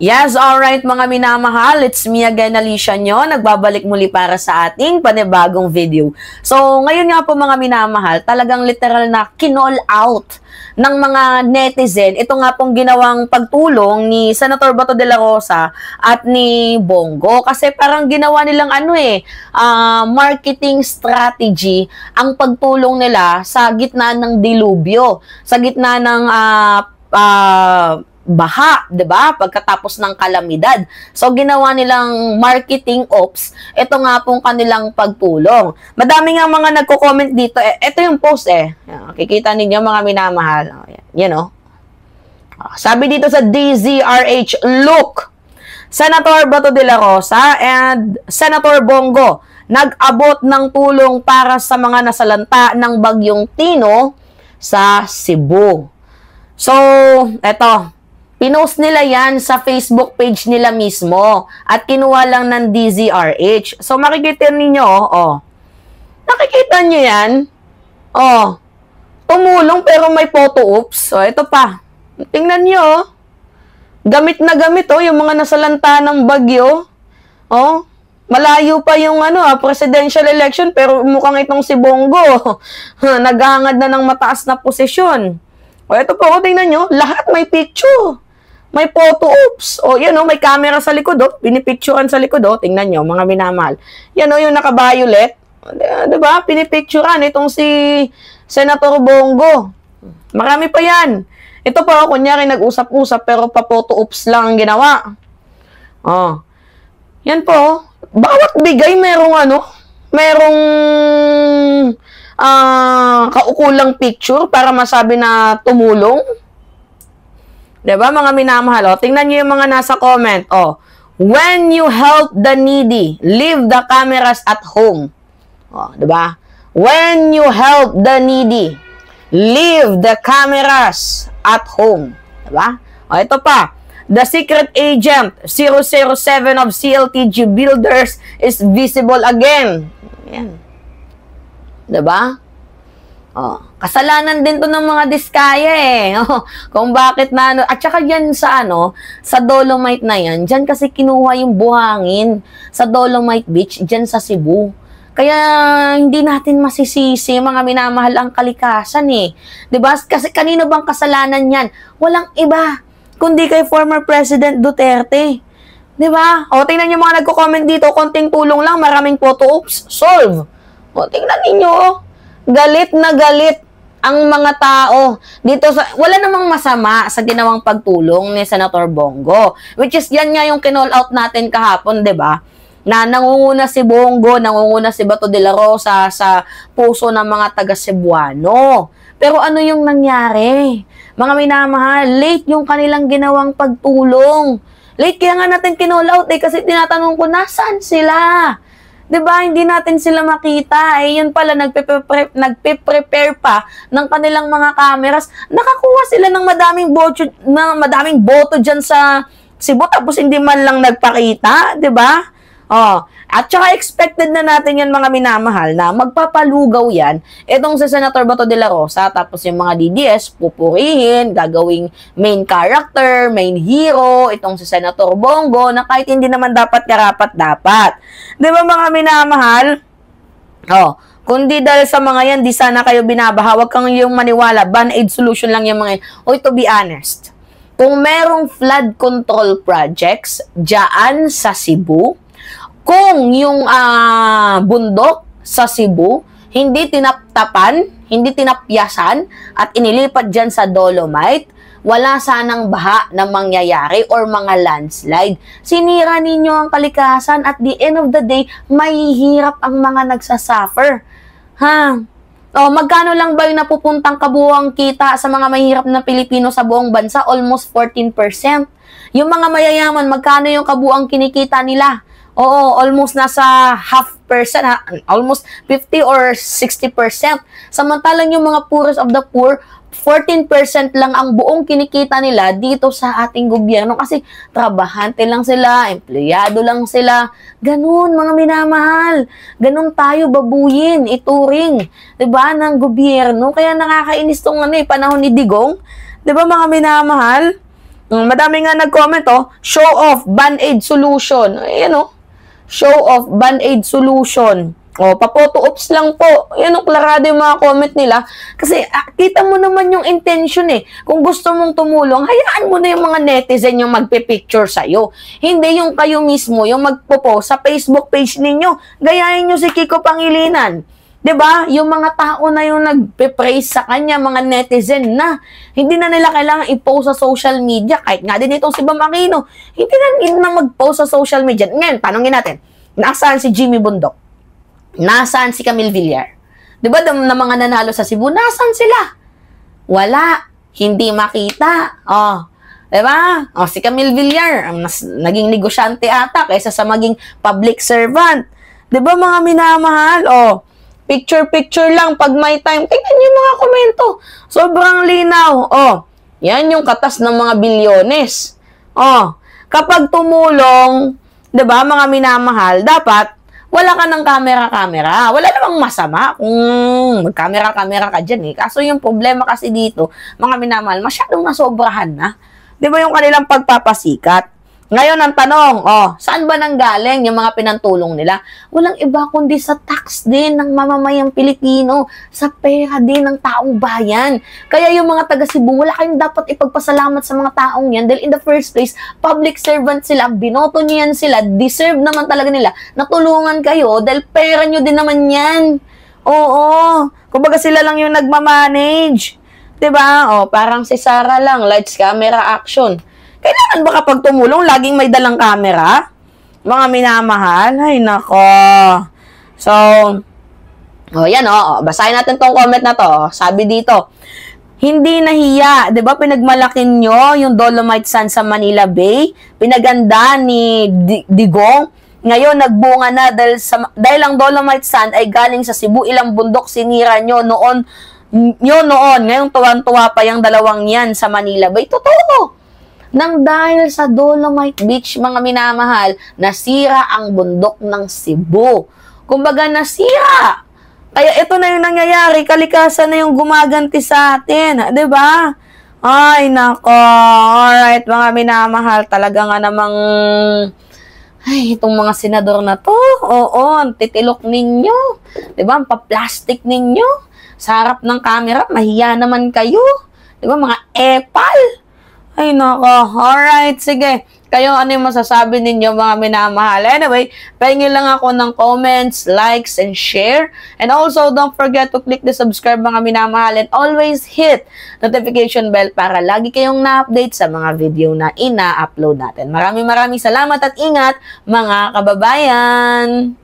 Yes, alright mga minamahal, it's me again, Alicia nyo, nagbabalik muli para sa ating panibagong video. So, ngayon nga po mga minamahal, talagang literal na kinall out ng mga netizen, ito nga pong ginawang pagtulong ni Senator Bato de la Rosa at ni Bongo. Kasi parang ginawa nilang marketing strategy ang pagtulong nila sa gitna ng dilubyo, sa gitna ng baha, 'di ba? Pagkatapos ng kalamidad. So ginawa nilang marketing ops, ito nga pong kanilang pagtulong. Madami nga mga nagko-comment dito. Ito yung post Makikita ninyo mga minamahal. Sabi dito sa DZRH, look, Senator Bato de la Rosa and Senator Bongo nag-abot ng tulong para sa mga nasalanta ng bagyong Tino sa Cebu. So, eto, pinost nila yan sa Facebook page nila mismo at kinuha lang ng DZRH. So, makikita ninyo, nakikita nyo yan? Tumulong pero may photo oops. So, ito pa. Tingnan nyo, gamit na gamit, yung mga nasalanta ng bagyo. Malayo pa yung presidential election pero mukhang itong si Bongo naghahangad na ng mataas na posisyon. Ito po, tingnan nyo, lahat may picture. May photo oops. May camera sa likod, pinipicturean sa likod, tingnan nyo, mga minamahal. Yan, yung naka-violet. Diba? Pinipicturean itong si Senator Bongo. Marami pa yan. Ito po, kunyari, nag-usap-usap, pero pa-photo oops lang ang ginawa. Yan po, bawat bigay merong kaukulang picture para masabi na tumulong. Diba, mga minamahal? Tingnan nyo yung mga nasa comment. When you help the needy, leave the cameras at home. Diba? When you help the needy, leave the cameras at home. Diba? Ito pa. The secret agent 007 of CLTG Builders is visible again. Yan. Diba? Kasalanan din to ng mga diskaya kung bakit at saka yan sa sa Dolomite na yan, dyan kasi kinuha yung buhangin sa Dolomite Beach, dyan sa Cebu. Kaya hindi natin masisisi mga minamahal ang kalikasan diba? Kasi kanino bang kasalanan yan? Walang iba kundi kay former President Duterte. Diba? Tingnan nyo mga nagko-comment dito, konting tulong lang, maraming photo oops, solve. Tingnan ninyo, galit na galit ang mga tao dito wala namang masama sa ginawang pagtulong ni Senator Bongo, which is yan nga yung kinall out natin kahapon, 'di ba? Na nangunguna si Bongo, nangunguna si Bato de la Rosa sa puso ng mga taga Cebuano. Pero ano yung nangyari? Mga minamahal, late yung kanilang ginawang pagtulong. Late kaya nga natin kinall out kasi tinatanong ko, nasaan sila? Diba, hindi natin sila makita. Yun pala, nagpe-prepare pa ng kanilang mga cameras. Nakakuha sila ng madaming boto dyan sa Cebu, tapos hindi man lang nagpakita, diba? At saka expected na natin yan mga minamahal na magpapalugaw yan itong si Senator Bato de la Rosa, tapos yung mga DDS pupurihin, gagawing main character, main hero itong si Senator Bongo na kahit hindi naman dapat karapat-dapat. Di ba mga minamahal? Kundi dahil sa mga yan, di sana kayo binabaha, huwag kang yung maniwala, band-aid solution lang yung mga yan. To be honest, kung merong flood control projects dyan sa Cebu, kung yung bundok sa Cebu, hindi tinaptapan, hindi tinapyasan, at inilipat dyan sa Dolomite, wala sanang baha na mangyayari or mga landslide. Sinira ninyo ang kalikasan, at the end of the day, mahihirap ang mga nagsasuffer. Magkano lang ba yung napupuntang kabuuang kita sa mga mahihirap na Pilipino sa buong bansa? Almost 14%. Yung mga mayayaman, magkano yung kabuuang kinikita nila? Almost nasa half percent, almost 50 or 60%. Samantalang yung mga poorest of the poor, 14% lang ang buong kinikita nila dito sa ating gobyerno kasi trabahante lang sila, empleyado lang sila. Ganun, mga minamahal. Ganun tayo babuyin, ituring, 'di ba, ng gobyerno. Kaya nakakainis tong panahon ni Digong. 'Di ba mga minamahal? Madami nga nag-comment, show off, Band-Aid solution. Ayan, show off, Band-Aid solution. Papoto ops lang po. Yan klarado yung mga comment nila. Kasi kita mo naman yung intention eh. Kung gusto mong tumulong, hayaan mo na yung mga netizen yung magpe-picture sa'yo. Hindi yung kayo mismo, yung magpo-post sa Facebook page ninyo. Gayahin nyo si Kiko Pangilinan. 'Di ba? Yung mga tao na yung nagpe-praise sa kanya, mga netizen na. Hindi na nila kailangan i-post sa social media. Kahit nga din itong si Bam Aquino, hindi na mag-post sa social media. Ngayon, tanongin natin, nasaan si Jimmy Bundok? Nasaan si Camille Villar? Di ba na mga nanalo sa Cebu, nasaan sila? Wala. Hindi makita. Di ba? Si Camille Villar, naging negosyante ata kaysa sa maging public servant. Di ba mga minamahal? Picture-picture lang pag may time. Tingnan niyo mga komento. Sobrang linaw. Yan yung katas ng mga bilyones. Kapag tumulong, di ba mga minamahal, dapat wala ka ng camera-camera. Wala namang masama kung mag-camera-camera ka dyan eh. Kaso yung problema kasi dito, mga minamahal, masyadong nasobrahan na. Di ba yung kanilang pagpapasikat? Ngayon ang tanong, saan ba nanggaling yung mga pinantulong nila? Walang iba kundi sa tax din ng mamamayang Pilipino, sa pera din ng taong bayan. Kaya yung mga taga Cebu, wala kayong dapat ipagpasalamat sa mga taong yan dahil in the first place, public servant sila, binoto nyo yan sila, deserve naman talaga nila, natulungan kayo dahil pera nyo din naman yan. Kumbaga sila lang yung nagmamanage. Diba? Parang si Sarah lang, lights, camera, action. Kailangan ba kapag tumulong, laging may dalang camera? Mga minamahal? Ay, nako. So, yan basahin natin tong comment na to. Sabi dito, hindi nahiya. Diba, pinagmalakin nyo yung Dolomite Sand sa Manila Bay. Pinaganda ni Digong. Ngayon, nagbunga na dahil ang Dolomite Sand ay galing sa Cebu. Ilang bundok sinira nyo noon. Ngayon, tuwan-tuwa pa yung dalawang yan sa Manila Bay. Totoo. Nang dahil sa Dolomite Beach, mga minamahal, nasira ang bundok ng Cebu. Kumbaga, nasira. Kaya ito na yung nangyayari, kalikasan na yung gumaganti sa atin. Diba? Ay, nako. Alright, mga minamahal, talaga nga namang, itong mga senador na to, ang titilok ninyo. Diba? Ang pa-plastic ninyo. Sa harap ng camera, mahiya naman kayo. Diba? Mga epal. Ay, nako. Alright, sige. Kayo, ano yung masasabi ninyo, mga minamahal? Anyway, pahingin lang ako ng comments, likes, and share. And also, don't forget to click the subscribe, mga minamahal. And always hit notification bell para lagi kayong na-update sa mga video na ina-upload natin. Maraming salamat at ingat, mga kababayan!